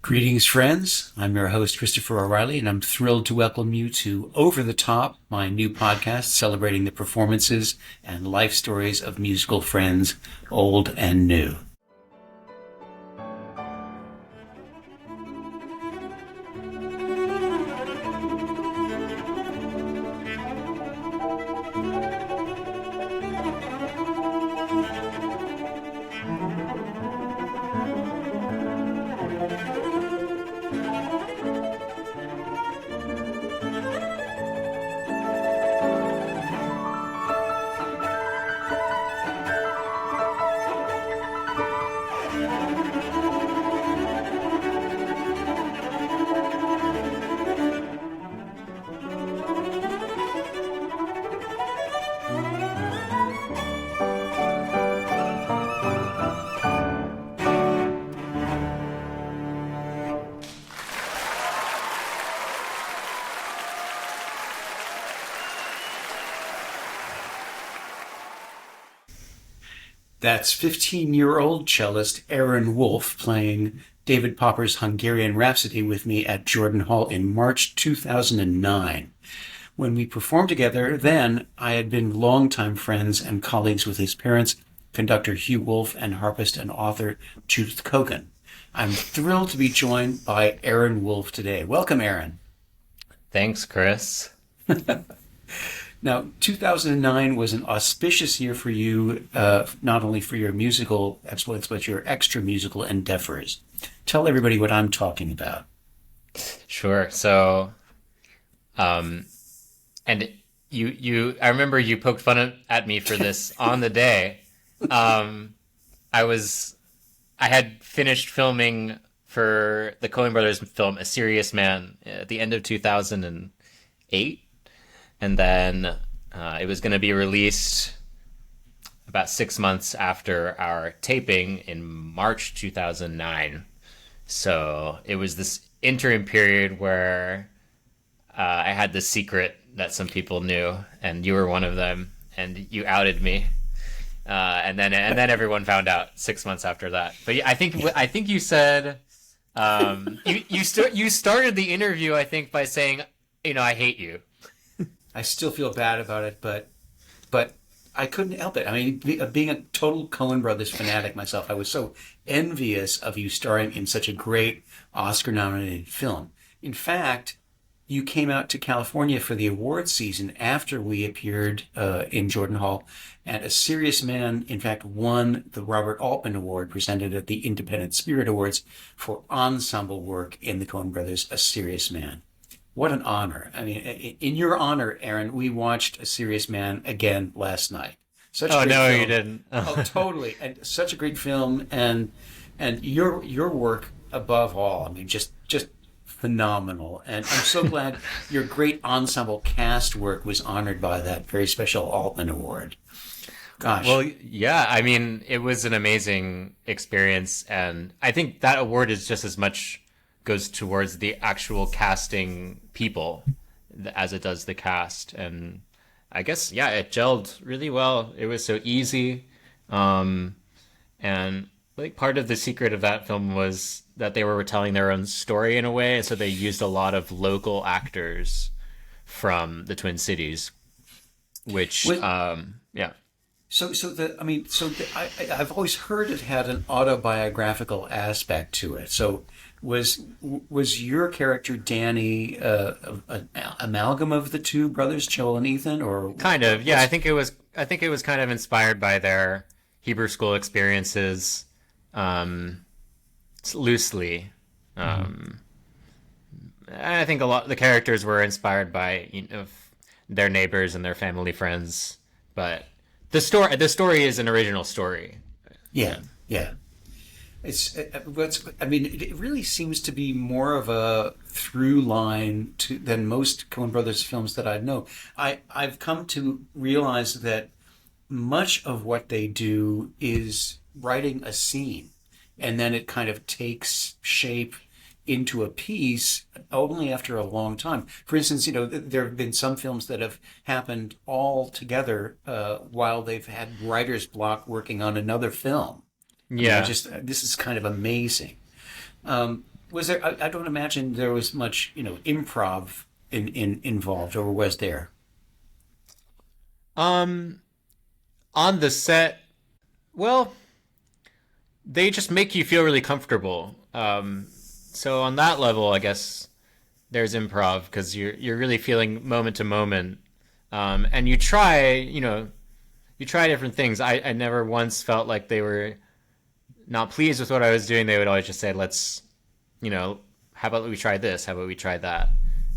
Greetings, friends. I'm your host, Christopher O'Riley, and I'm thrilled to welcome you to Over the Top, my new podcast celebrating the performances and life stories of musical friends, old and new. That's 15-year-old cellist Aaron Wolff playing David Popper's Hungarian Rhapsody with me at Jordan Hall in March 2009. When we performed together then, I had been longtime friends and colleagues with his parents, conductor Hugh Wolff and harpist and author Judith Kogan. I'm thrilled to be joined by Aaron Wolff today. Welcome, Aaron. Thanks, Chris. Now, 2009 was an auspicious year for you, not only for your musical exploits, but your extra musical endeavors. Tell everybody what I'm talking about. Sure. So, and I remember you poked fun at me for this on the day. I had finished filming for the Coen Brothers film A Serious Man at the end of 2008. And then it was going to be released about 6 months after our taping in March 2009. So it was this interim period where I had this secret that some people knew, and you were one of them, and you outed me. And then everyone found out 6 months after that. But I think you said you started the interview, I think, by saying, I hate you. I still feel bad about it, but I couldn't help it. I mean, being a total Coen Brothers fanatic myself, I was so envious of you starring in such a great Oscar-nominated film. In fact, you came out to California for the awards season after we appeared in Jordan Hall, and A Serious Man, in fact, won the Robert Altman Award presented at the Independent Spirit Awards for ensemble work in the Coen Brothers' A Serious Man. What an honor. I mean, in your honor, Aaron, we watched A Serious Man again last night. Such a great film. You didn't. Oh, totally. And such a great film. And your work above all, I mean, just phenomenal. And I'm so glad your great ensemble cast work was honored by that very special Altman Award. Gosh. Well, yeah, I mean, it was an amazing experience. And I think that award is just as much goes towards the actual casting people as it does the cast. And I guess, yeah, it gelled really well. It was so easy. And I think part of the secret of that film was that they were telling their own story in a way. And so they used a lot of local actors from the Twin Cities, which, yeah. I've always heard it had an autobiographical aspect to it. So was your character Danny an amalgam of the two brothers, Joel and Ethan, or kind of? Yeah, I think it was kind of inspired by their Hebrew school experiences, loosely. I think a lot the characters were inspired by their neighbors and their family friends, but the story is an original story. Yeah. It really seems to be more of a through line than most Coen Brothers films that I know. I've come to realize that much of what they do is writing a scene, and then it kind of takes shape into a piece only after a long time. For instance, there have been some films that have happened all together while they've had writer's block working on another film. Yeah. This is kind of amazing. Was there? I don't imagine there was much, improv involved, or was there? Um, on the set, well, they just make you feel really comfortable. So on that level, I guess there's improv because you're really feeling moment to moment, and you try different things. I never once felt like they were not pleased with what I was doing. They would always just say, "Let's, how about we try this? How about we try that?"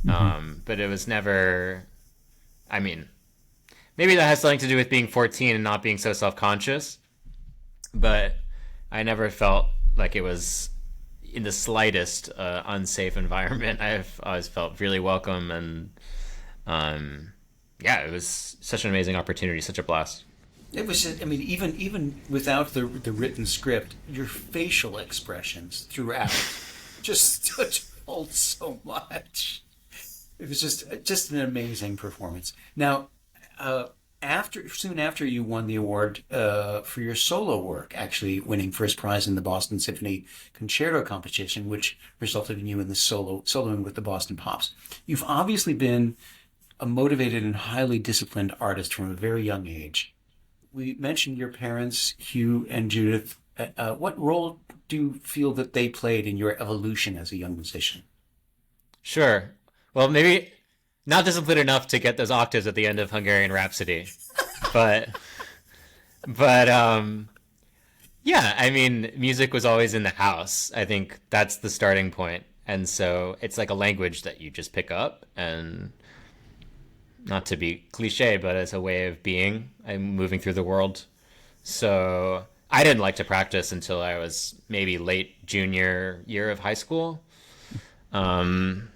Hmm. But it was never. I mean, maybe that has something to do with being 14 and not being so self conscious. But I never felt like it was in the slightest unsafe environment. I've always felt really welcome, and yeah, it was such an amazing opportunity, such a blast. It was. I mean, even without the written script, your facial expressions throughout just told so much. It was just an amazing performance. Now, uh, soon after you won the award for your solo work, actually winning first prize in the Boston Symphony Concerto competition, which resulted in you in the soloing with the Boston Pops. You've obviously been a motivated and highly disciplined artist from a very young age. We mentioned your parents, Hugh and Judith. What role do you feel that they played in your evolution as a young musician? Sure. Well, maybe not disciplined enough to get those octaves at the end of Hungarian Rhapsody, but but yeah, I mean, music was always in the house. I think that's the starting point, and so it's like a language that you just pick up, and not to be cliche, but as a way of being and moving through the world. So I didn't like to practice until I was maybe late junior year of high school. And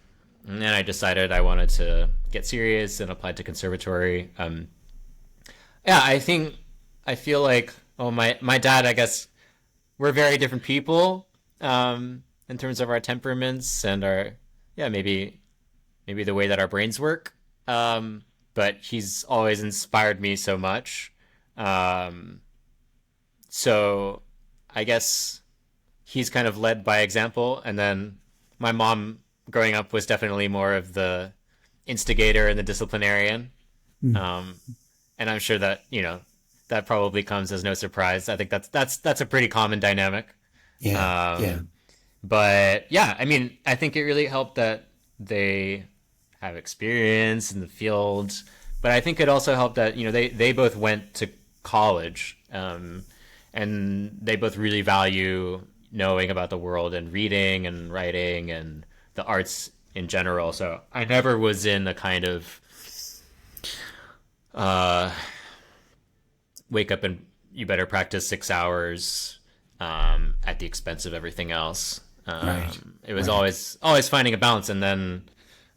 then I decided I wanted to get serious and applied to conservatory. Yeah, I feel like, oh, my dad, I guess we're very different people in terms of our temperaments and our, yeah, maybe the way that our brains work. But he's always inspired me so much. Um, so I guess he's kind of led by example. And then my mom growing up was definitely more of the instigator and the disciplinarian. Mm. Um, and I'm sure that, that probably comes as no surprise. I think that's a pretty common dynamic. Yeah, yeah. Um, but yeah, I mean, I think it really helped that they have experience in the field. But I think it also helped that, they both went to college, and they both really value knowing about the world and reading and writing and the arts in general. So I never was in a kind of uh, wake up and you better practice 6 hours at the expense of everything else. Right, It was right. always finding a balance, and then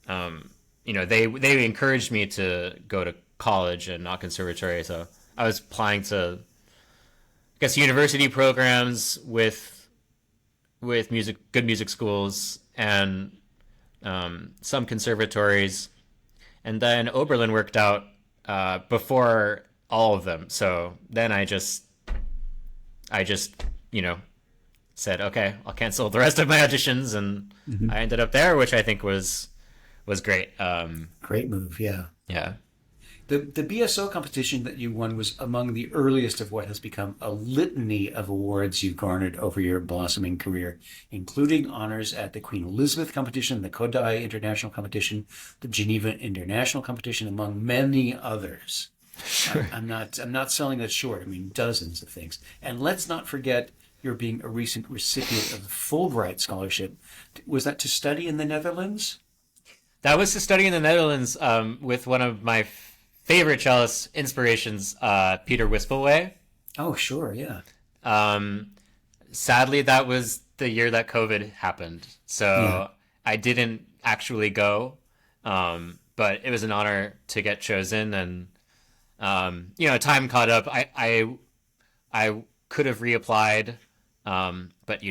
they encouraged me to go to college and not conservatory. So I was applying to, I guess, university programs with good music schools, and some conservatories, and then Oberlin worked out before all of them. So then I just said, okay, I'll cancel the rest of my auditions, and Hmm. I ended up there, which I think was great. Great move, yeah. Yeah. The BSO competition that you won was among the earliest of what has become a litany of awards you've garnered over your blossoming career, including honors at the Queen Elizabeth competition, the Kodai International competition, the Geneva International competition, among many others. Sure. I'm not selling that short. I mean, dozens of things. And let's not forget you're being a recent recipient of the Fulbright scholarship. Was that to study in the Netherlands? That was to study in the Netherlands with one of my favorite cellist inspirations, Peter Wispelwey. Oh, sure, yeah. Um, Sadly, that was the year that COVID happened, Yeah. so I didn't actually go. But it was an honor to get chosen, and time caught up. I could have reapplied, but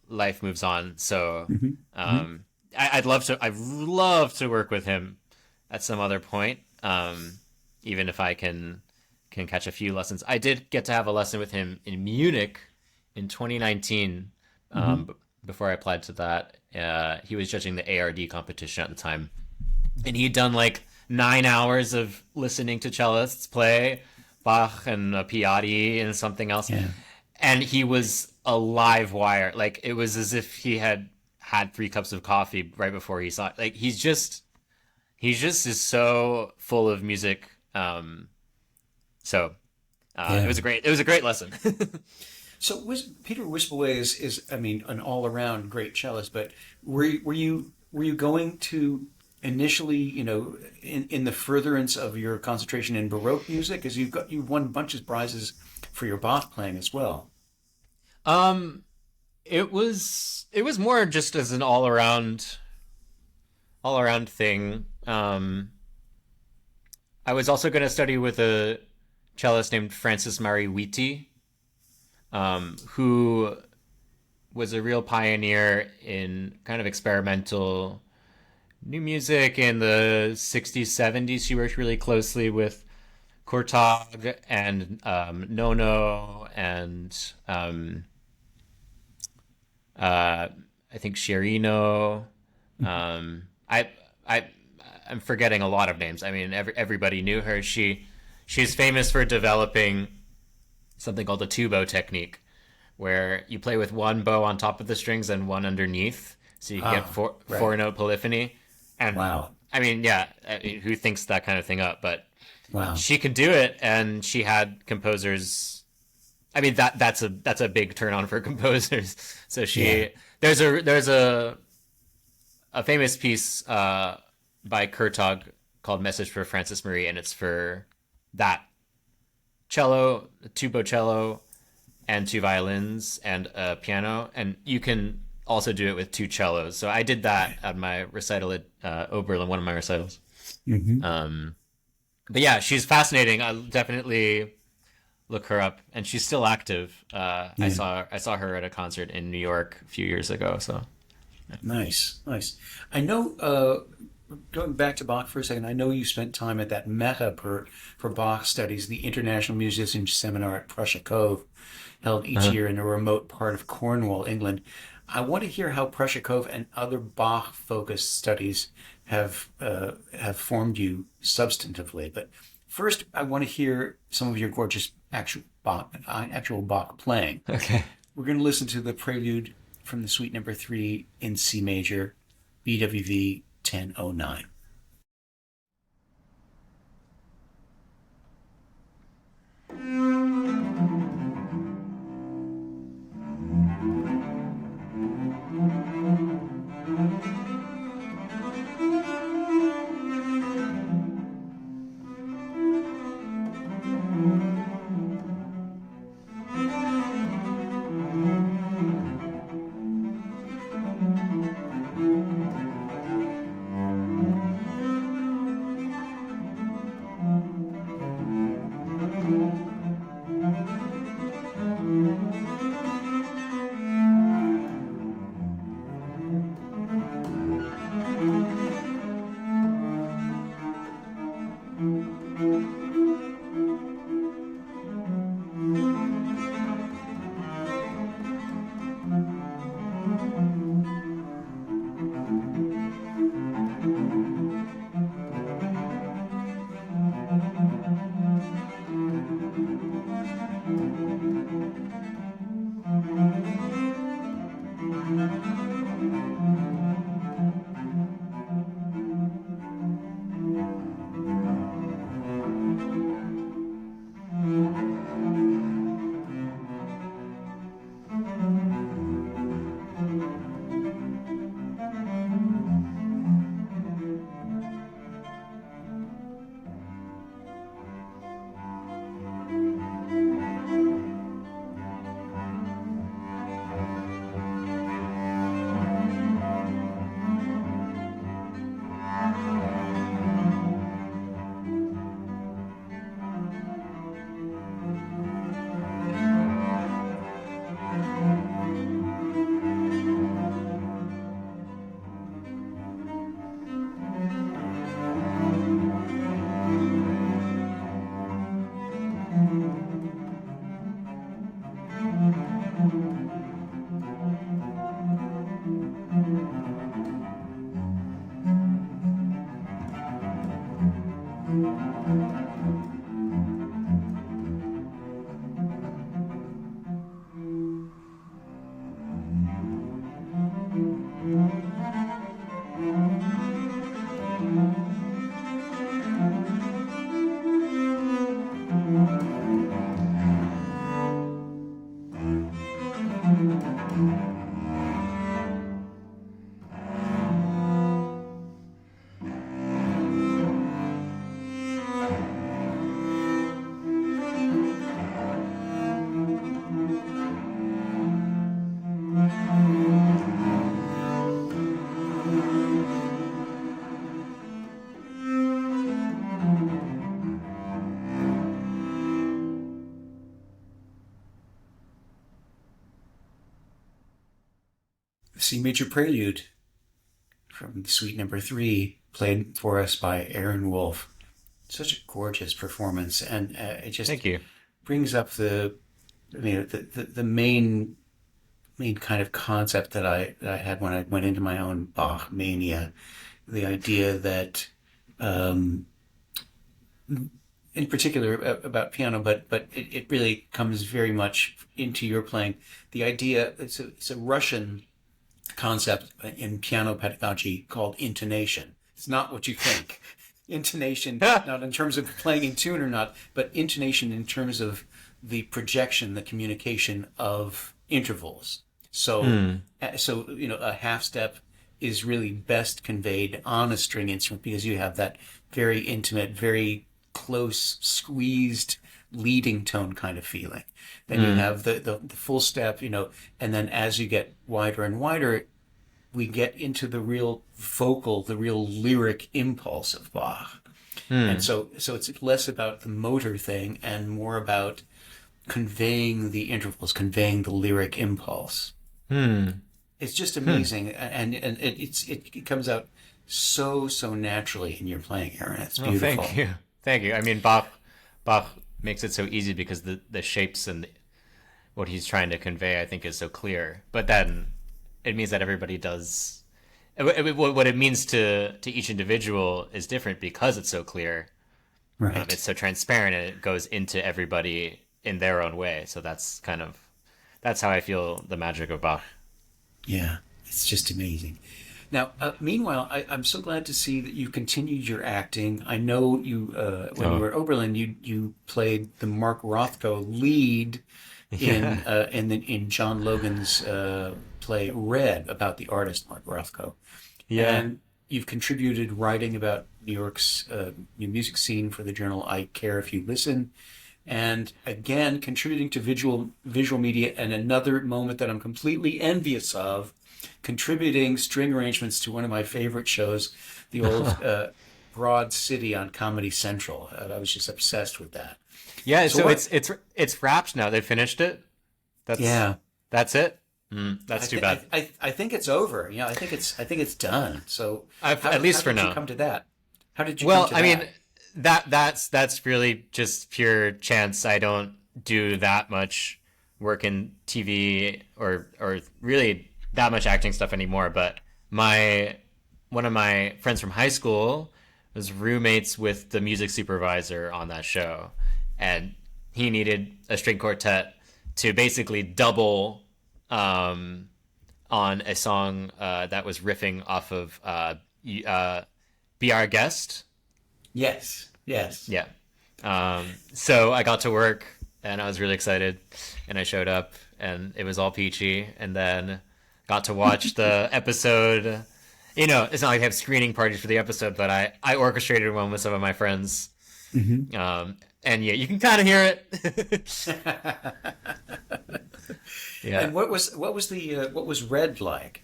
life moves on. So Hmm. Hmm. I'd love to work with him at some other point. Even if I can catch a few lessons. I did get to have a lesson with him in Munich in 2019, Hmm. before I applied to that. He was judging the ARD competition at the time, and he'd done like 9 hours of listening to cellists play Bach and Piatti and something else. Yeah. And he was a live wire. Like, it was as if he had had 3 cups of coffee right before he saw it. Like, he's just is so full of music. It was a great lesson. So Peter Wispelwey is I mean, an all around great cellist. But were you going to initially, in the furtherance of your concentration in Baroque music, because you've won bunches of prizes for your Bach playing as well? It was more just as an all around thing. I was also going to study with a cellist named Francis Marie Wheaty, who was a real pioneer in kind of experimental new music in the 60s, 70s. She worked really closely with Courtag and Nono and I think Sciarrino. I'm forgetting a lot of names. I mean, everybody knew her. She's famous for developing something called the two-bow technique, where you play with one bow on top of the strings and one underneath, so you get four-note polyphony. And wow. I mean, yeah, who thinks that kind of thing up? But wow, she could do it, and she had composers. I mean, that's a big turn on for composers. So there's a famous piece by Courtag called "Message for Francis Marie," and it's for that cello, tubo cello, and 2 violins and a piano, and you can also do it with 2 cellos. So I did that at my recital at Oberlin, one of my recitals. Mm-hmm. But yeah, she's fascinating. I'll definitely look her up, and she's still active. I saw her at a concert in New York a few years ago. So nice. I know. Going back to Bach for a second, I know you spent time at that mecca for Bach studies, the International Musicians Seminar at Prussia Cove, held each year in a remote part of Cornwall, England. I want to hear how Prussia Cove and other Bach-focused studies have formed you substantively. But first, I want to hear some of your gorgeous actual Bach playing. okay. We're going to listen to the prelude from the Suite Number 3 in C major, BWV 1009. C major prelude from Suite Number 3, played for us by Aaron Wolff. Such a gorgeous performance, and it just Thank you. brings up the main kind of concept that I had when I went into my own Bach mania. The idea that, in particular about piano, but it really comes very much into your playing. The idea, it's a Russian concept in piano pedagogy called intonation. It's not what you think. Intonation, not in terms of playing in tune or not, but intonation in terms of the projection, the communication of intervals. So, a half step is really best conveyed on a string instrument because you have that very intimate, very close, squeezed leading tone kind of feeling. Then you have the full step, and then as you get wider and wider, we get into the real vocal, the real lyric impulse of Bach. And so it's less about the motor thing and more about conveying the intervals, conveying the lyric impulse. It's just amazing, and it comes out so naturally in your playing, Aaron. It's beautiful. Thank you. I mean, Bach makes it so easy because the shapes and what he's trying to convey, I think, is so clear. But then it means that everybody does. What it means to each individual is different because it's so clear. Right. It's so transparent, and it goes into everybody in their own way. So that's how I feel the magic of Bach. Yeah, it's just amazing. Now, meanwhile, I'm so glad to see that you continued your acting. I know you, when you were at Oberlin, you played the Mark Rothko lead in John Logan's play Red, about the artist Mark Rothko. Yeah. And you've contributed writing about New York's new music scene for the journal I Care If You Listen. And again, contributing to visual media, and another moment that I'm completely envious of, contributing string arrangements to one of my favorite shows, the old Broad City on Comedy Central. I was just obsessed with that. Yeah, so it's wrapped now. They finished it. That's it. That's too bad. I think it's over. I think it's done. So at least for now. How did you come to that? How did you? Well, come to I mean, that's really just pure chance. I don't do that much work in TV or really that much acting stuff anymore. But one of my friends from high school was roommates with the music supervisor on that show, and he needed a string quartet to basically double on a song that was riffing off of Be Our Guest. Yes. Yeah. So I got to work, and I was really excited, and I showed up, and it was all peachy, and then got to watch the episode. It's not like I have screening parties for the episode, but I orchestrated one with some of my friends. Mm-hmm. And yeah, you can kind of hear it. Yeah. And what was Red like?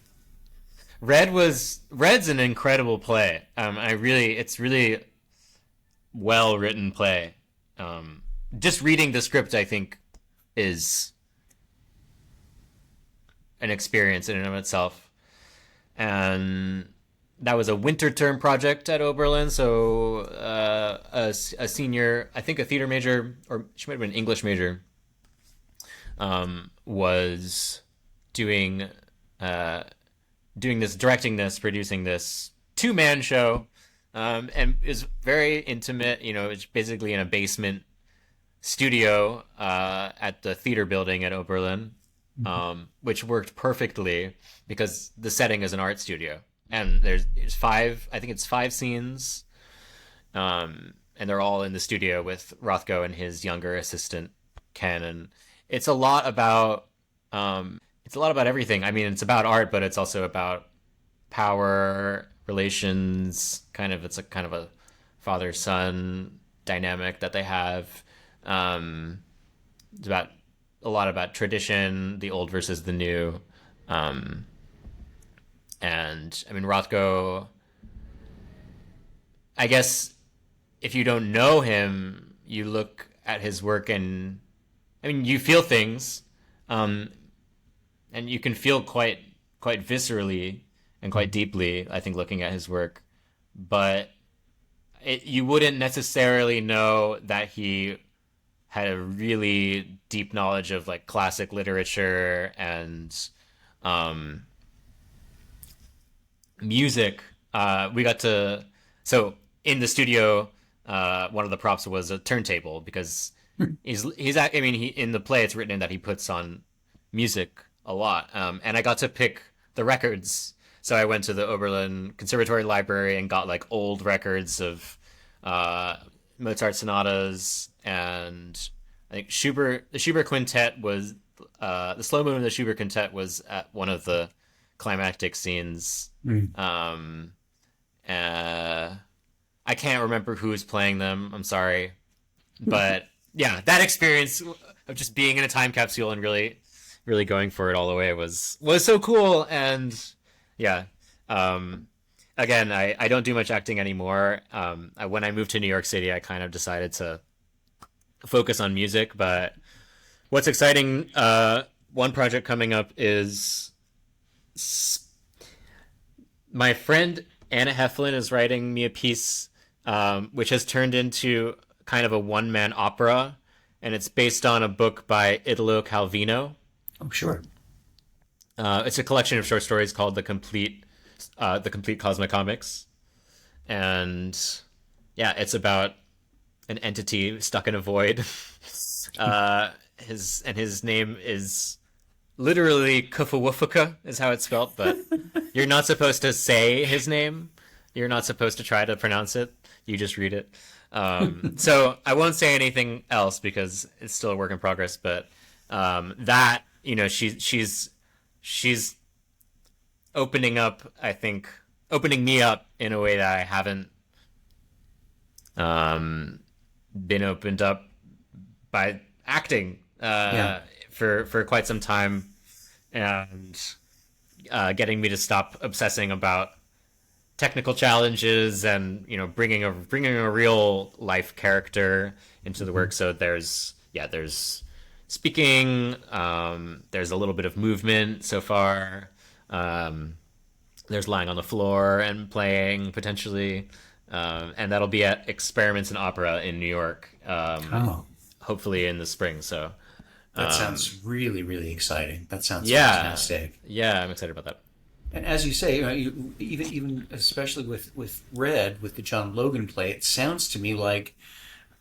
Red's an incredible play. It's really well written play. Just reading the script, I think, is an experience in and of itself. And that was a winter term project at Oberlin. So a senior, I think a theater major, or she might have been an English major, was doing directing this, producing this 2-man show, and is very intimate. It's basically in a basement studio at the theater building at Oberlin, which worked perfectly because the setting is an art studio, and there's 5 scenes, and they're all in the studio with Rothko and his younger assistant Ken, and it's a lot about everything. I mean, it's about art, but it's also about power relations. It's a kind of a father-son dynamic that they have. It's a lot about tradition, the old versus the new. And I mean, Rothko, I guess if you don't know him, you look at his work and, I mean, you feel things, and you can feel quite quite viscerally and quite deeply, I think, looking at his work. But you wouldn't necessarily know that he had a really deep knowledge of like classic literature and um, music. We got to so in the studio. One of the props was a turntable because I mean in the play it's written in that he puts on music a lot, and I got to pick the records. So I went to the Oberlin Conservatory Library and got like old records of Mozart sonatas, and I think the Schubert Quintet was the slow movement of the Schubert Quintet was at one of the climactic scenes. I can't remember who was playing them. I'm sorry, but yeah, that experience of just being in a time capsule and really going for it all the way was so cool. And yeah, again, I don't do much acting anymore. When I moved to New York City, I kind of decided to focus on music. But what's exciting, one project coming up is my friend Anna Heflin is writing me a piece, which has turned into kind of a one-man opera, and it's based on a book by Italo Calvino. Oh, sure. It's a collection of short stories called The Complete Cosmocomics, and yeah, it's about an entity stuck in a void. His name is literally Kufawufuka is how it's spelled, but you're not supposed to say his name. You're not supposed to try to pronounce it. You just read it. So I won't say anything else because it's still a work in progress. But that she's opening up. I think opening me up in a way that I haven't been opened up by acting for quite some time, and getting me to stop obsessing about technical challenges and bringing a real life character into the work. So there's speaking, there's a little bit of movement so far, there's lying on the floor and playing potentially, and that'll be at Experiments in Opera in New York, hopefully in the spring. So that sounds really, really exciting. That sounds fantastic. Yeah, I'm excited about that. And as you say, even especially with Red, with the John Logan play, it sounds to me like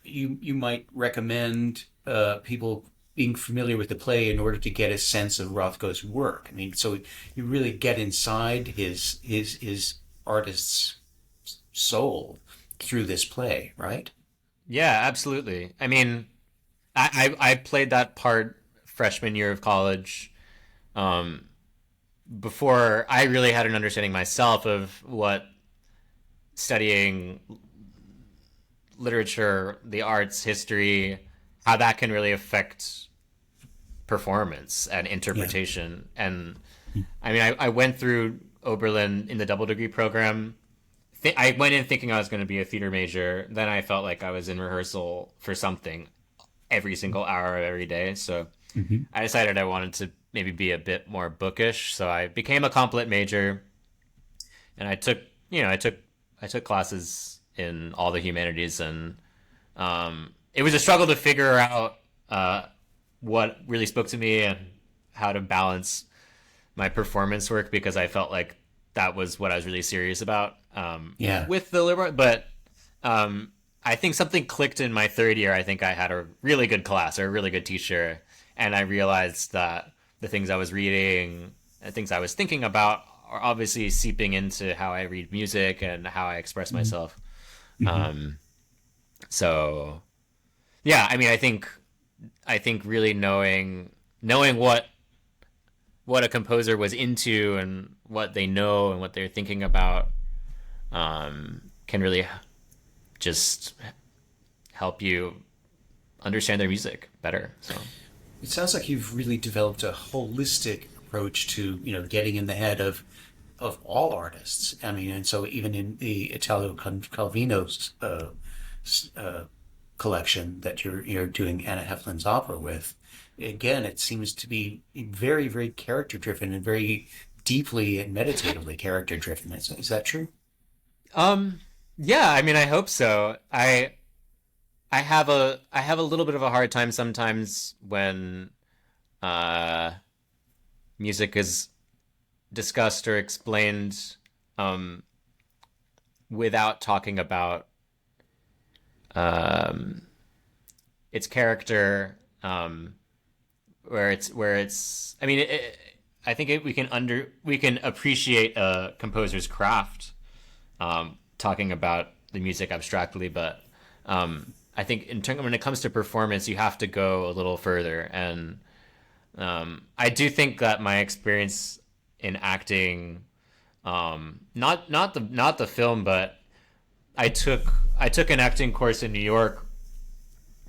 you might recommend people being familiar with the play in order to get a sense of Rothko's work. I mean, so you really get inside his artist's soul through this play, right? Yeah, absolutely. I mean, I played that part freshman year of college. Before I really had an understanding myself of what studying literature, the arts, history, how that can really affect performance and interpretation. Yeah. And I mean, I went through Oberlin in the double degree program. I went in thinking I was going to be a theater major. Then I felt like I was in rehearsal for something every single hour of every day. So I decided I wanted to maybe be a bit more bookish. So I became a comp lit major, and I took classes in all the humanities, and it was a struggle to figure out what really spoke to me and how to balance my performance work, because I felt like that was what I was really serious about with the liberal. But I think something clicked in my third year. I think I had a really good class or a really good teacher, and I realized that the things I was reading and things I was thinking about are obviously seeping into how I read music and how I express myself. So yeah, I mean, I think really knowing what a composer was into and what they know and what they're thinking about can really just help you understand their music better. So it sounds like you've really developed a holistic approach to getting in the head of all artists. I mean, and so even in the Italo Calvino's collection that you're doing Anna Heflin's opera with, again, it seems to be very, very character driven and very deeply and meditatively character driven. Is that true? Yeah, I mean, I hope so. I have a little bit of a hard time sometimes when uh music is discussed or explained um without talking about um its character, where it's I mean I think we can appreciate a composer's craft talking about the music abstractly, but I think when it comes to performance, you have to go a little further. And I do think that my experience in acting, not the film, but I took an acting course in New York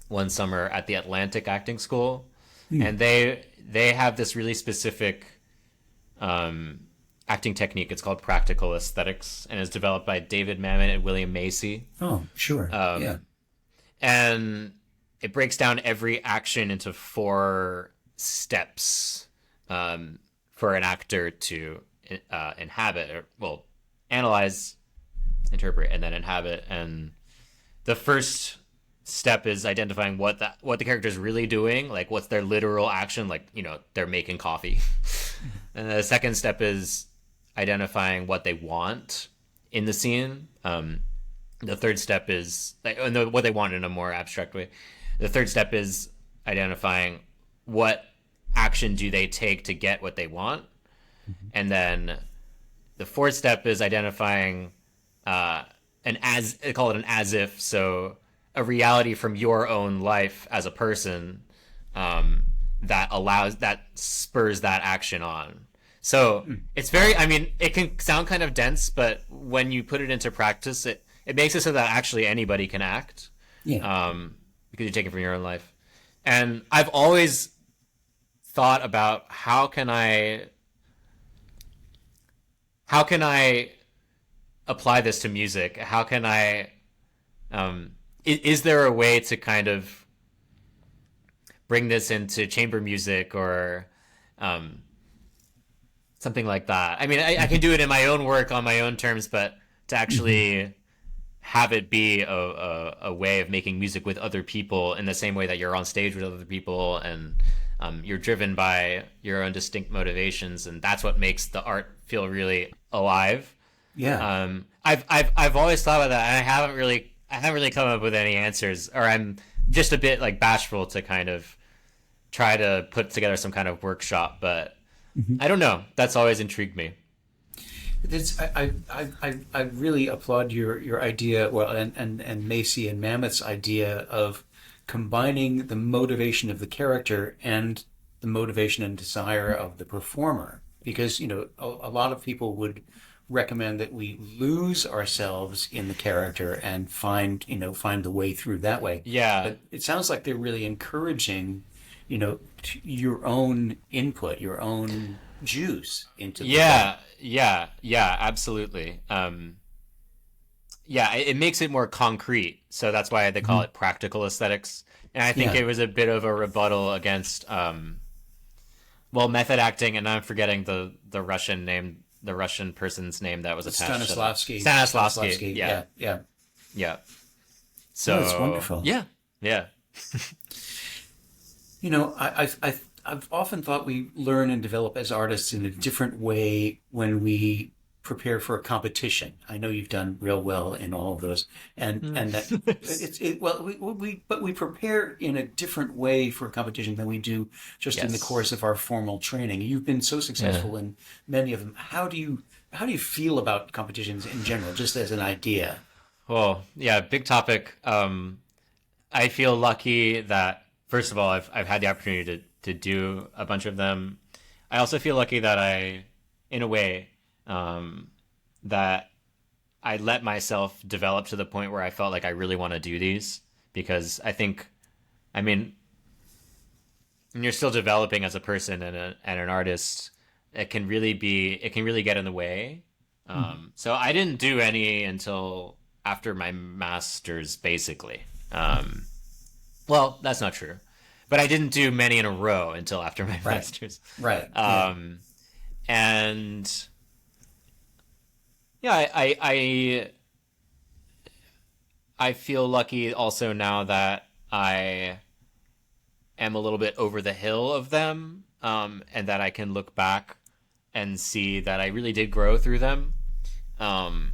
one summer at the Atlantic Acting School, and they have this really specific acting technique. It's called practical aesthetics, and it's developed by David Mamet and William Macy. Oh, sure. Yeah. And it breaks down every action into 4 steps for an actor to inhabit, or well, analyze, interpret, and then inhabit. And the first step is identifying what the character is really doing, like what's their literal action, like, you know, they're making coffee. And the second step is identifying what they want in the scene. The third step is what they want in a more abstract way. The third step is identifying what action do they take to get what they want. Mm-hmm. And then the fourth step is identifying they call it an as if, so a reality from your own life as a person that spurs that action on. So it's very, I mean, it can sound kind of dense, but when you put it into practice, it makes it so that actually anybody can act. Yeah. Because you take it from your own life. And I've always thought about how can I apply this to music? How can I is there a way to kind of bring this into chamber music or something like that? I mean, I can do it in my own work on my own terms, but to actually have it be a way of making music with other people in the same way that you're on stage with other people, and you're driven by your own distinct motivations, and that's what makes the art feel really alive. Yeah. I've always thought about that, and I haven't really come up with any answers, or I'm just a bit like bashful to kind of try to put together some kind of workshop, but I don't know. That's always intrigued me. I really applaud your idea, well, and Macy and Mamet's idea of combining the motivation of the character and the motivation and desire of the performer, because, you know, a lot of people would recommend that we lose ourselves in the character and find the way through that way. Yeah. But it sounds like they're really encouraging, you know, your own input, your own juice into the Yeah, absolutely. It makes it more concrete, so that's why they call it practical aesthetics. And I think it was a bit of a rebuttal against method acting, and I'm forgetting the Russian name, the Russian person's name that was attached to Stanislavski. Yeah. So that's wonderful. Yeah. You know, I've often thought we learn and develop as artists in a different way when we prepare for a competition. I know you've done real well in all of those, and that we prepare in a different way for a competition than we do just in the course of our formal training. You've been so successful in many of them. How do you feel about competitions in general, just as an idea? Well, yeah, big topic. I feel lucky that, first of all, I've had the opportunity to do a bunch of them. I also feel lucky that in a way, that I let myself develop to the point where I felt like I really want to do these, because I think, I mean, when you're still developing as a person and an artist, it can really get in the way. So I didn't do any until after my master's, basically. Well, that's not true, but I didn't do many in a row until after my master's. Right. And yeah, I feel lucky also now that I am a little bit over the hill of them, and that I can look back and see that I really did grow through them, and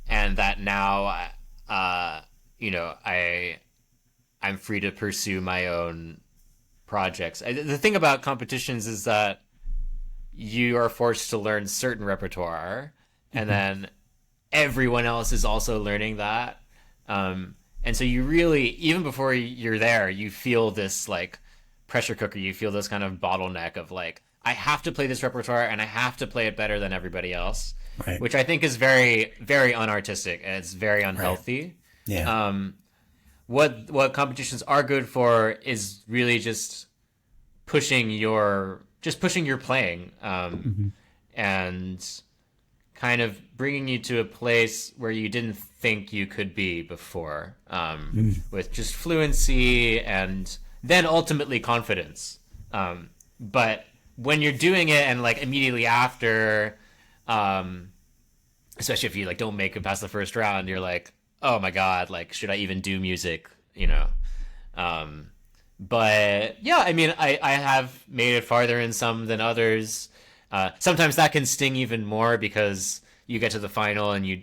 that now, I'm free to pursue my own projects. The thing about competitions is that you are forced to learn certain repertoire, and then everyone else is also learning that. And so you really, even before you're there, you feel this like pressure cooker. You feel this kind of bottleneck of like, I have to play this repertoire and I have to play it better than everybody else, Right. which I think is very, very unartistic and it's very unhealthy. Right. Yeah. What competitions are good for is really just pushing your playing, and kind of bringing you to a place where you didn't think you could be before, with just fluency and then ultimately confidence. But when you're doing it and like immediately after, especially if you like don't make it past the first round, you're like, oh my God, like, should I even do music? But yeah, I mean, I have made it farther in some than others. Sometimes that can sting even more because you get to the final and you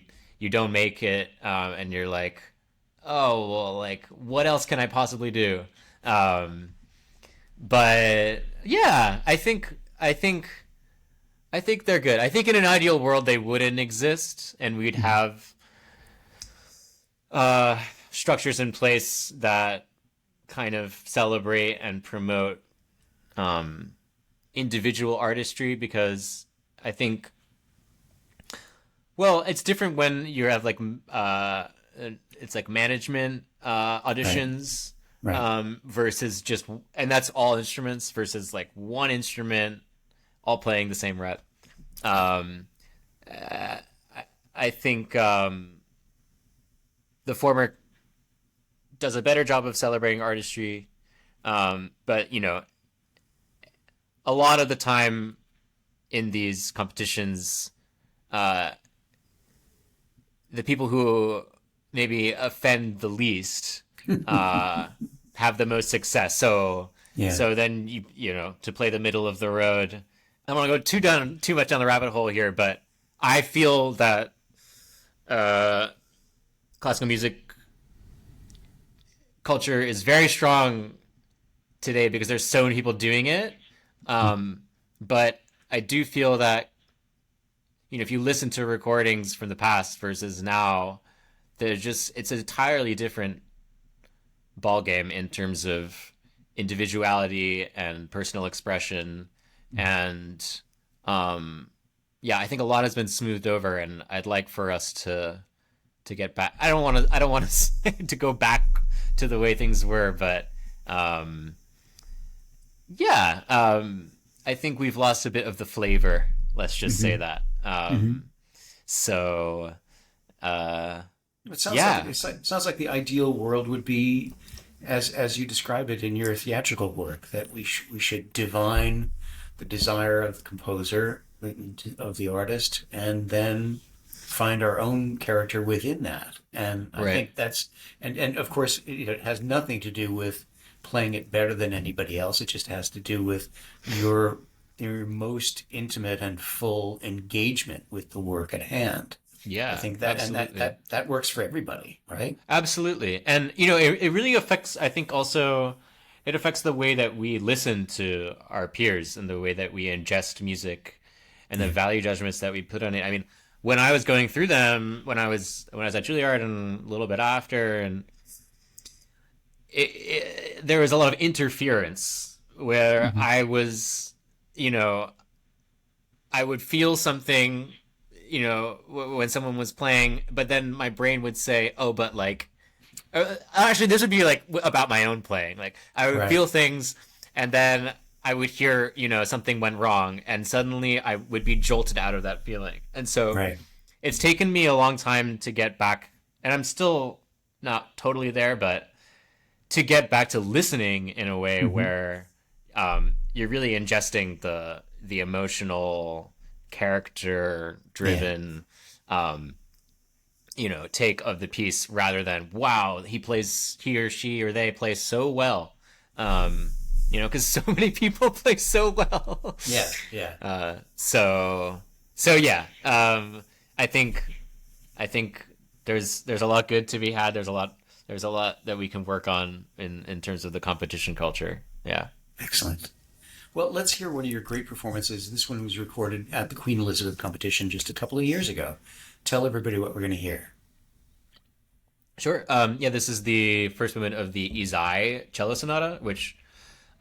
don't make it, and you're like, oh well, like what else can I possibly do? But yeah, I think they're good. I think in an ideal world they wouldn't exist, and we'd have structures in place that kind of celebrate and promote individual artistry, because I think, well, it's different when you have like it's like management auditions, Right. versus just, and that's all instruments versus like one instrument all playing the same rep. I think the former does a better job of celebrating artistry, but a lot of the time in these competitions, the people who maybe offend the least have the most success. So Yeah. so then to play the middle of the road. I don't want to go too much down the rabbit hole here, but I feel that classical music culture is very strong today because there's so many people doing it. But I do feel that, if you listen to recordings from the past versus now, it's an entirely different ball game in terms of individuality and personal expression. And yeah, I think a lot has been smoothed over, and I'd like for us to get back. I don't want to to go back to the way things were, but yeah, I think we've lost a bit of the flavor. Let's just say that. So, It sounds yeah. like it sounds like the ideal world would be, as you described it in your theatrical work, that we should divine the desire of the composer, of the artist, and then find our own character within that. And I think that's, and of course it has nothing to do with playing it better than anybody else. It just has to do with your most intimate and full engagement with the work at hand. Yeah, I think that absolutely. and that works for everybody, right? Absolutely. And, it really affects, I think also, it affects the way that we listen to our peers and the way that we ingest music and the value judgments that we put on it. I mean, when I was going through them, when I was at Juilliard and a little bit after, and there was a lot of interference where I was, I would feel something, when someone was playing, but then my brain would say, oh, but like, actually, this would be like about my own playing. Like, I would feel things, and then I would hear, something went wrong, and suddenly I would be jolted out of that feeling. And so it's taken me a long time to get back, and I'm still not totally there, but to get back to listening in a way where you're really ingesting the emotional, character driven take of the piece, rather than, wow, he or she or they plays so well. Because so many people play so well. So yeah. I think there's a lot good to be had. There's a lot that we can work on in terms of the competition culture. Yeah. Excellent. Well, let's hear one of your great performances. This one was recorded at the Queen Elizabeth competition just a couple of years ago. Tell everybody what we're going to hear. Sure. This is the first movement of the Ysaÿe cello sonata, which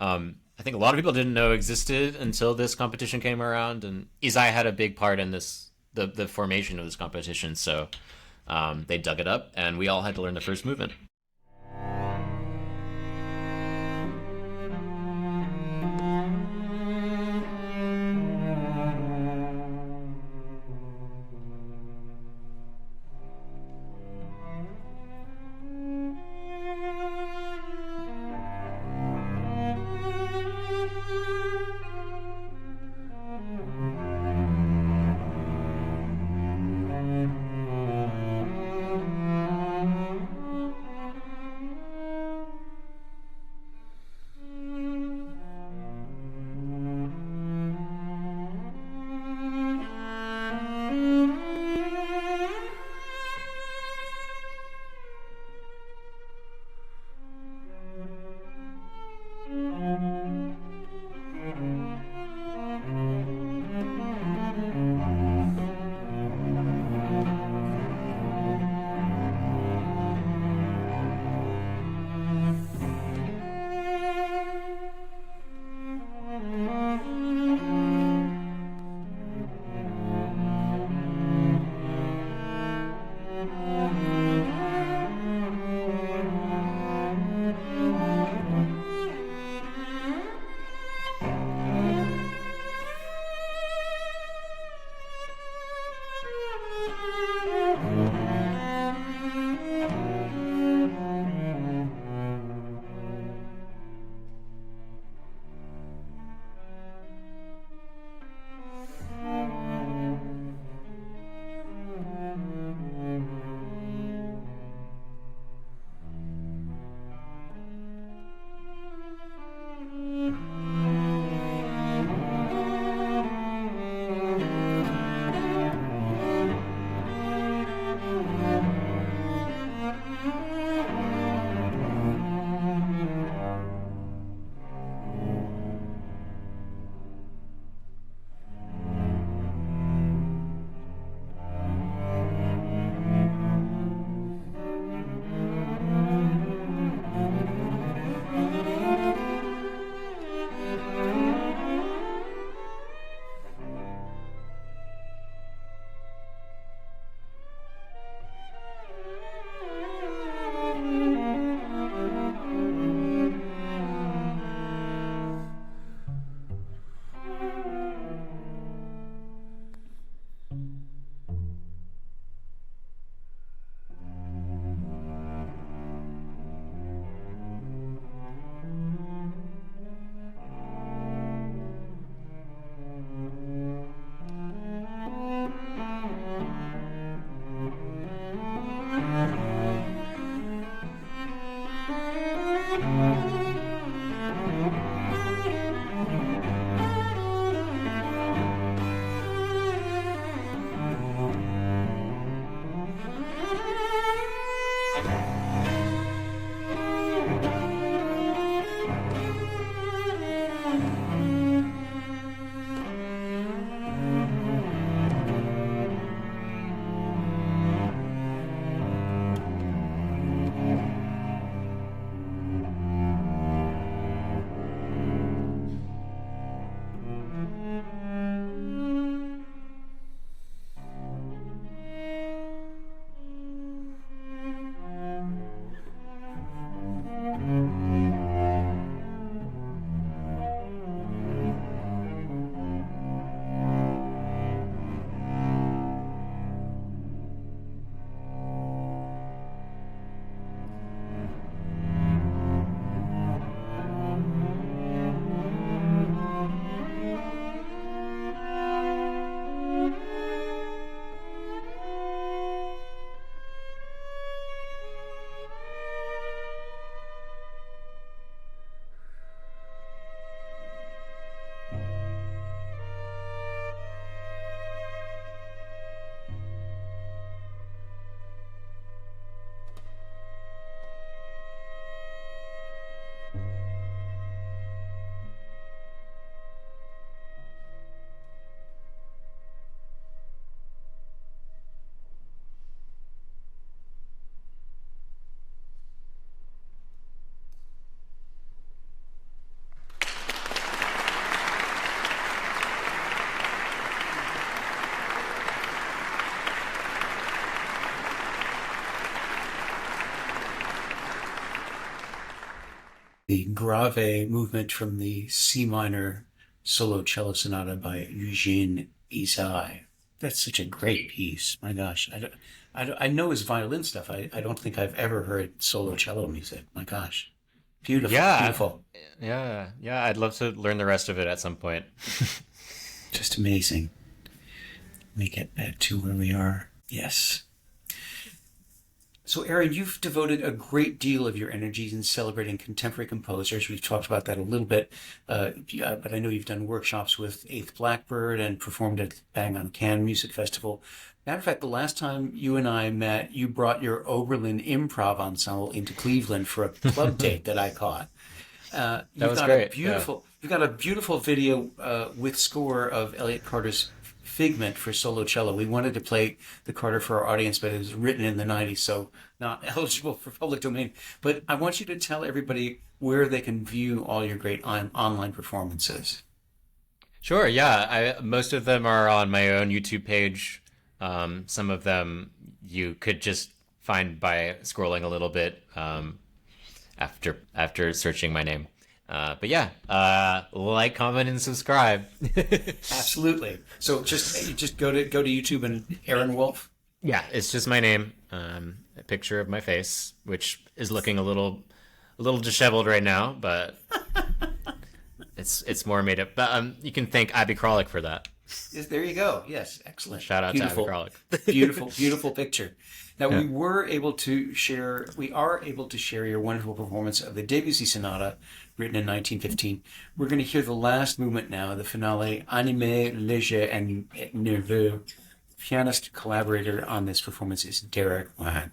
I think a lot of people didn't know existed until this competition came around. And Ysaÿe had a big part in the formation of this competition. So they dug it up, and we all had to learn the first movement. the grave movement from the C minor solo cello sonata by Eugene Ysaÿe. That's such a great piece. My gosh. I know his violin stuff. I don't think I've ever heard solo cello music. My gosh. Beautiful. Yeah. Beautiful. Yeah. I'd love to learn the rest of it at some point. Just amazing. Let me get back to where we are. Yes. So, Aaron, you've devoted a great deal of your energies in celebrating contemporary composers. We've talked about that a little bit, but I know you've done workshops with Eighth Blackbird and performed at Bang on Can Music Festival. Matter of fact, the last time you and I met, you brought your Oberlin Improv Ensemble into Cleveland for a club date that I caught. That was great. You've got a beautiful video with score of Elliott Carter's Figment for solo cello. We wanted to play the Carter for our audience, but it was written in the 90s, so not eligible for public domain. But I want you to tell everybody where they can view all your great online performances. Sure, yeah. Most of them are on my own YouTube page. Some of them you could just find by scrolling a little bit after searching my name. But yeah, like, comment, and subscribe. Absolutely. So just go to YouTube and Aaron Wolff. Yeah, it's just my name, a picture of my face, which is looking a little disheveled right now, but it's more made up. But you can thank Abby Kralik for that. There you go. Yes, excellent. Shout out to Abby Kralik. Beautiful picture. Now, yeah. We are able to share your wonderful performance of the Debussy Sonata, written in 1915. We're going to hear the last movement now, the finale, Animé, Léger, and Nerveux. Pianist collaborator on this performance is Derek Wahan.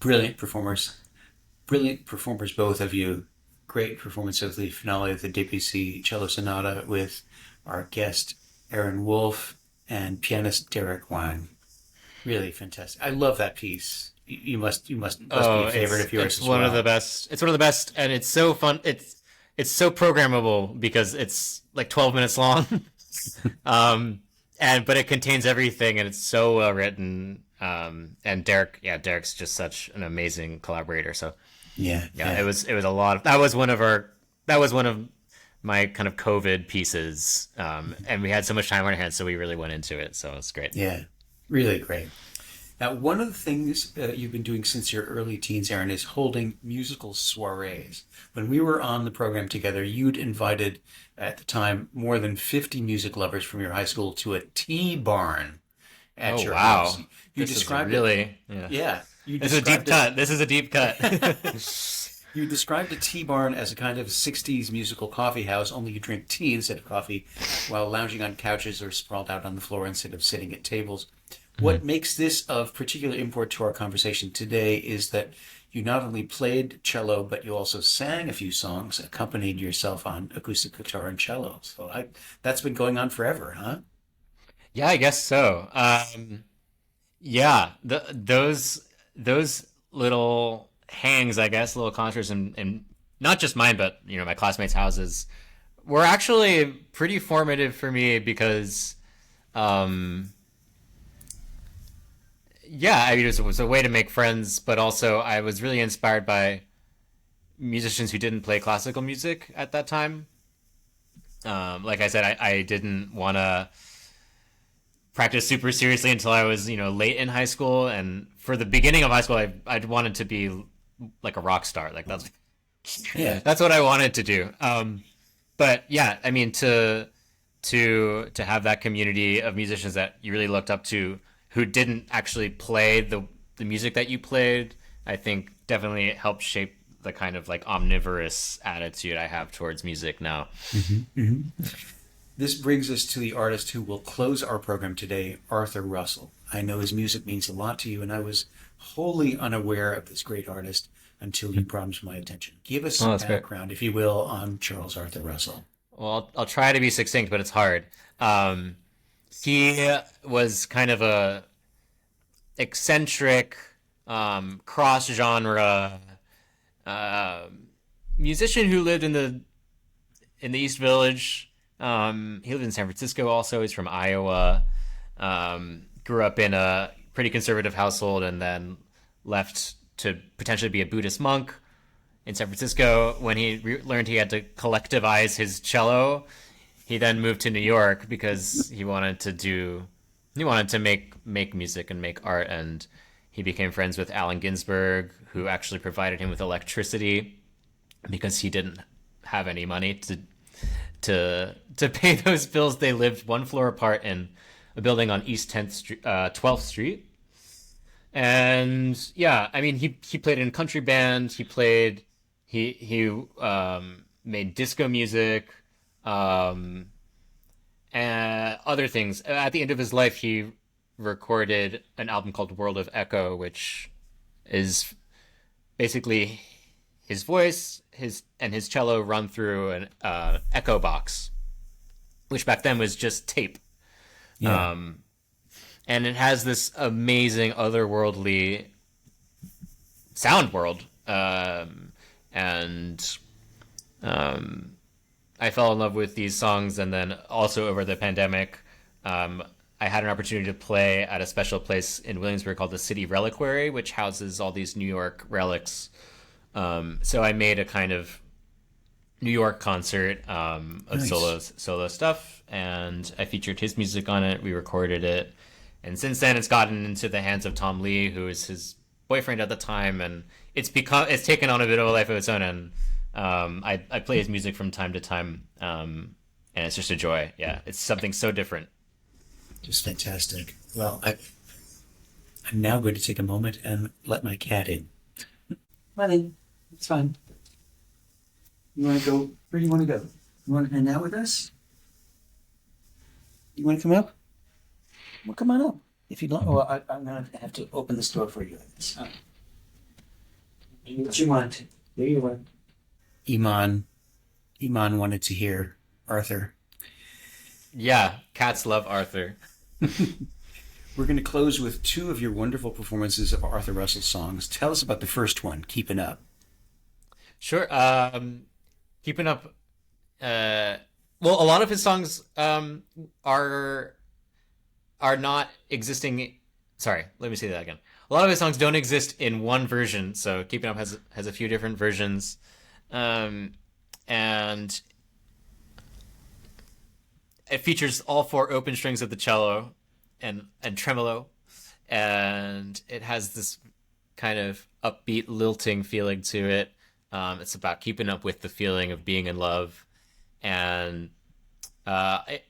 Brilliant performers. Brilliant performers, both of you. Great performance of the finale of the Debussy Cello Sonata with our guest Aaron Wolff and pianist Derek Wang. Really fantastic. I love that piece. You must be a favorite of yours it's as one well. of the best. It's one of the best, and it's so fun. It's so programmable because it's like 12 minutes long, but it contains everything, and it's so well written. And Derek's just such an amazing collaborator. So Yeah. it was a lot of, that was one of my kind of COVID pieces. And we had so much time on our hands, so we really went into it. So it's great. Yeah, really great. Now, one of the things you've been doing since your early teens, Aaron, is holding musical soirees. When we were on the program together, you'd invited, at the time, more than 50 music lovers from your high school to a tea barn at your house. You described really, it. Yeah. This is a deep cut. This is a deep cut. You described a tea barn as a kind of 60s musical coffee house, only you drink tea instead of coffee while lounging on couches or sprawled out on the floor instead of sitting at tables. What makes this of particular import to our conversation today is that you not only played cello, but you also sang a few songs, accompanied yourself on acoustic guitar and cello. So that's been going on forever, huh? Yeah, I guess so. Those little hangs, I guess, little concerts, and not just mine, but my classmates' houses, were actually pretty formative for me because, it was a way to make friends, but also I was really inspired by musicians who didn't play classical music at that time. Like I said, I didn't want to practice super seriously until I was, late in high school. And for the beginning of high school, I wanted to be like a rock star. Like that's what I wanted to do. But yeah, I mean, to have that community of musicians that you really looked up to who didn't actually play the music that you played, I think definitely helped shape the kind of like omnivorous attitude I have towards music now. Mm-hmm. Mm-hmm. This brings us to the artist who will close our program today, Arthur Russell. I know his music means a lot to you, and I was wholly unaware of this great artist until you brought him to my attention. Give us some background, if you will, on Charles Arthur Russell. Well, I'll try to be succinct, but it's hard. He was kind of a eccentric, cross-genre musician who lived in the East Village. He lived in San Francisco also. He's from Iowa. Grew up in a pretty conservative household and then left to potentially be a Buddhist monk in San Francisco. When he learned he had to collectivize his cello, he then moved to New York because he wanted to make music and make art, and he became friends with Allen Ginsberg, who actually provided him with electricity because he didn't have any money to pay those bills. They lived one floor apart in a building on East 12th Street. And yeah, I mean, he played in a country band. He made disco music, and other things. At the end of his life, he recorded an album called World of Echo, which is basically his voice, his cello run through an echo box, which back then was just tape. Yeah. And it has this amazing otherworldly sound world. I fell in love with these songs, and then also over the pandemic, I had an opportunity to play at a special place in Williamsburg called the City Reliquary, which houses all these New York relics. So I made a kind of New York concert of nice. solo stuff, and I featured his music on it. We recorded it, and since then it's gotten into the hands of Tom Lee, who is his boyfriend at the time, and it's taken on a bit of a life of its own. And I play his music from time to time, and it's just a joy. Yeah, it's something so different. Just fantastic. Well, I'm now going to take a moment and let my cat in. Come in. It's fine. You want to go? Where do you want to go? You want to hang out with us? You want to come up? Well, come on up. If you don't, I'm going to have to open this door for you. What you want? What do you want? Iman wanted to hear Arthur. Yeah, cats love Arthur. We're going to close with two of your wonderful performances of Arthur Russell's songs. Tell us about the first one, Keeping Up. Sure. Keeping Up. Well, a lot of his songs are not existing. Sorry, let me say that again. A lot of his songs don't exist in one version, so Keeping Up has a few different versions, and it features all four open strings of the cello and tremolo, and it has this kind of upbeat, lilting feeling to it. It's about keeping up with the feeling of being in love, and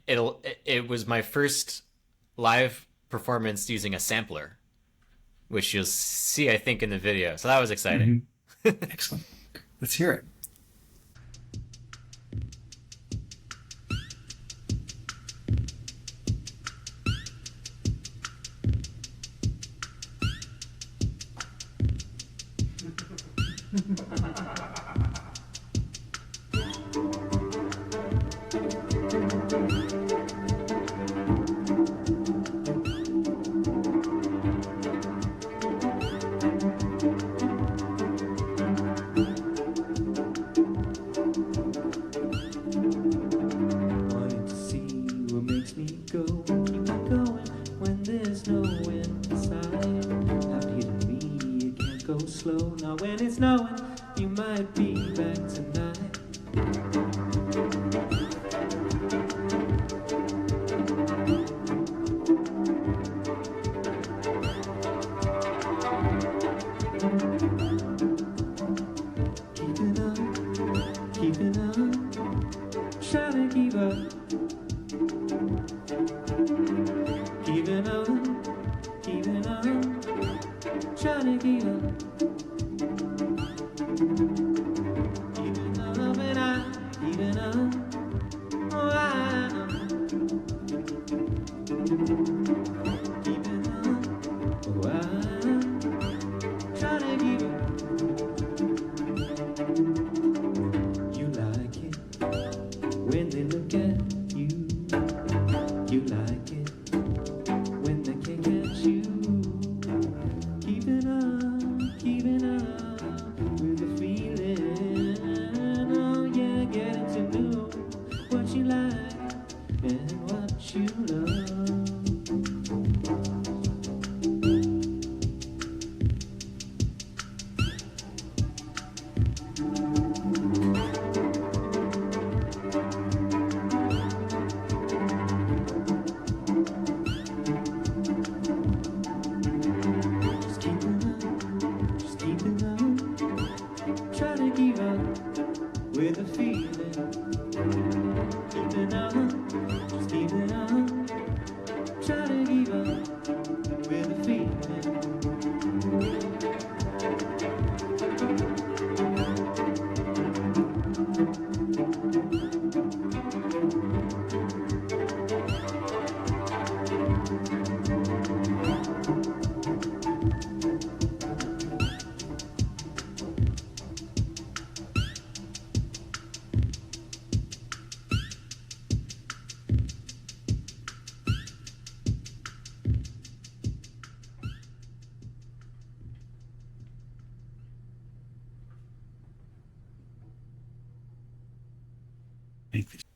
it was my first live performance using a sampler, which you'll see, I think, in the video. So that was exciting. Mm-hmm. Excellent. Let's hear it.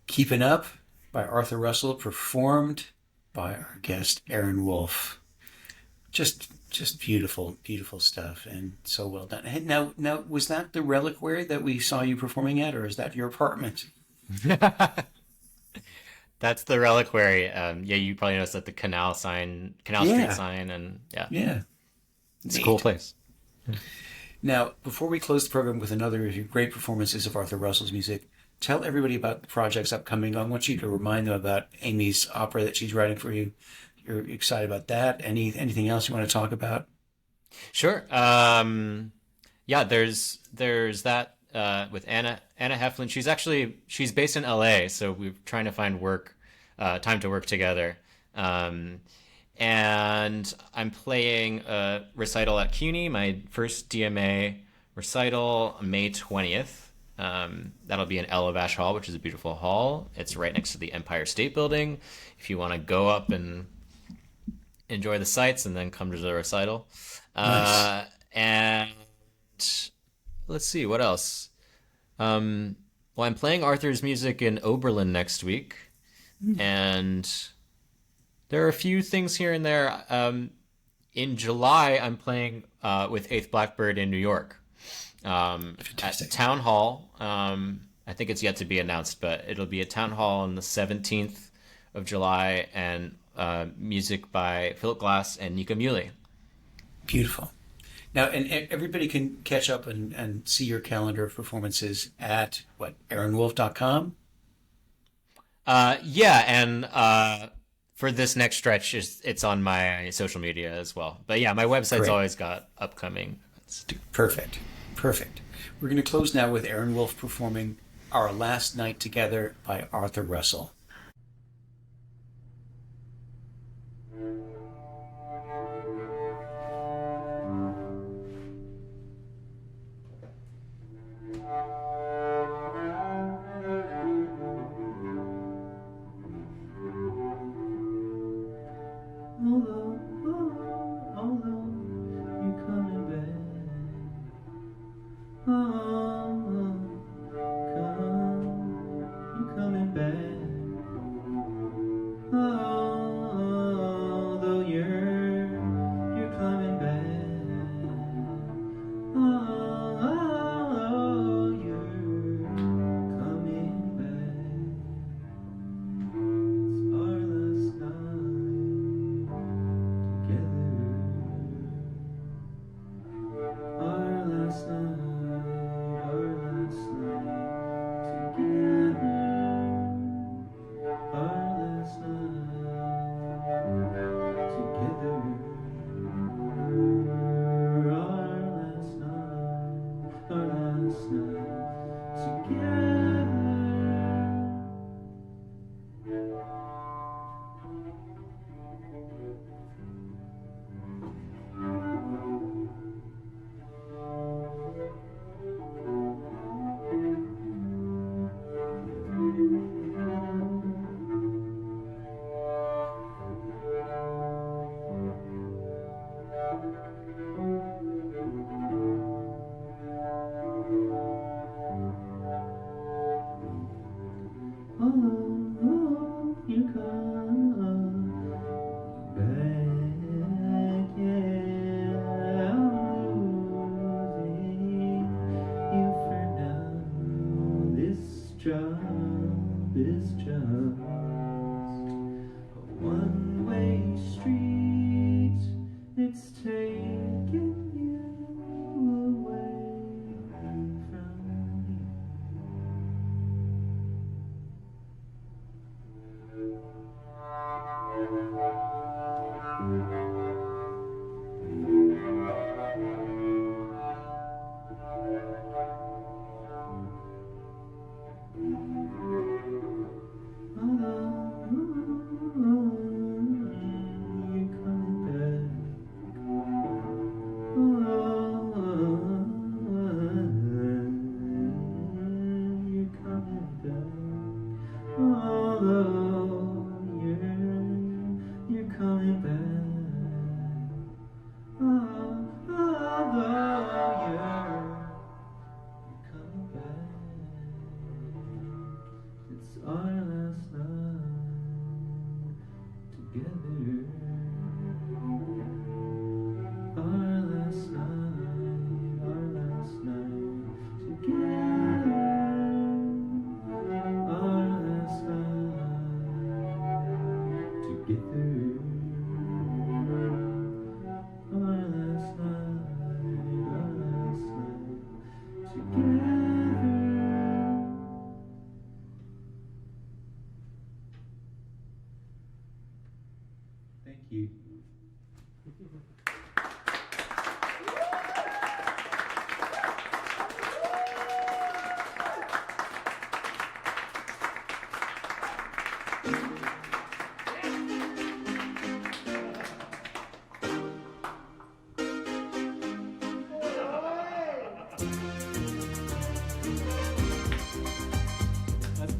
Keeping Up by Arthur Russell, performed by our guest Aaron Wolff. Just beautiful, beautiful stuff, and so well done. And now, was that the reliquary that we saw you performing at, or is that your apartment? That's the reliquary. Yeah, you probably noticed that the Canal Street sign, and yeah, it's a cool place. Now, before we close the program with another of your great performances of Arthur Russell's music, tell everybody about the projects upcoming. I want you to remind them about Amy's opera that she's writing for you. You're excited about that. Anything else you want to talk about? Sure. Yeah, there's that with Anna Heflin. She's based in LA, so we're trying to find time to work together. And I'm playing a recital at CUNY, my first DMA recital May 20th. That'll be in Elevash Hall, which is a beautiful hall. It's right next to the Empire State Building. If you want to go up and enjoy the sights and then come to the recital. Nice. And let's see, what else? Well, I'm playing Arthur's music in Oberlin next week. And there are a few things here and there. In July, I'm playing with Eighth Blackbird in New York at Town Hall. I think it's yet to be announced, but it'll be at Town Hall on the 17th of July, and music by Philip Glass and Nika Muley. Beautiful. Now, and everybody can catch up and see your calendar of performances at, what, aaronwolff.com? Yeah, and for this next stretch, it's on my social media as well. But yeah, my website's Great. always got upcoming. Perfect. Perfect. We're going to close now with Aaron Wolff performing Our Last Night Together by Arthur Russell.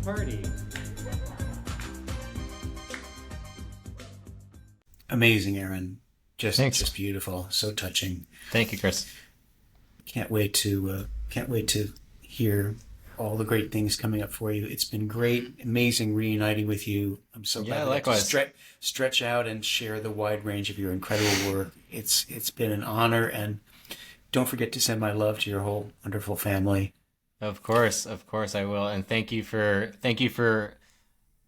party. Amazing, Aaron. Thanks. Just beautiful. So touching. Thank you, Chris. Can't wait to hear all the great things coming up for you. It's been great, amazing reuniting with you. I'm so glad likewise. to stretch out and share the wide range of your incredible work. It's been an honor, and don't forget to send my love to your whole wonderful family. Of course I will. And thank you for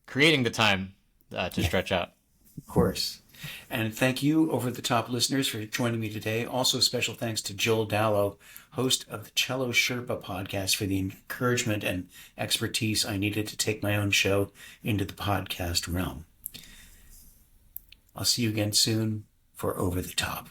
creating the time to stretch out. Of course. And thank you, Over the Top listeners, for joining me today. Also, special thanks to Joel Dallow, host of the Cello Sherpa podcast, for the encouragement and expertise I needed to take my own show into the podcast realm. I'll see you again soon for Over the Top.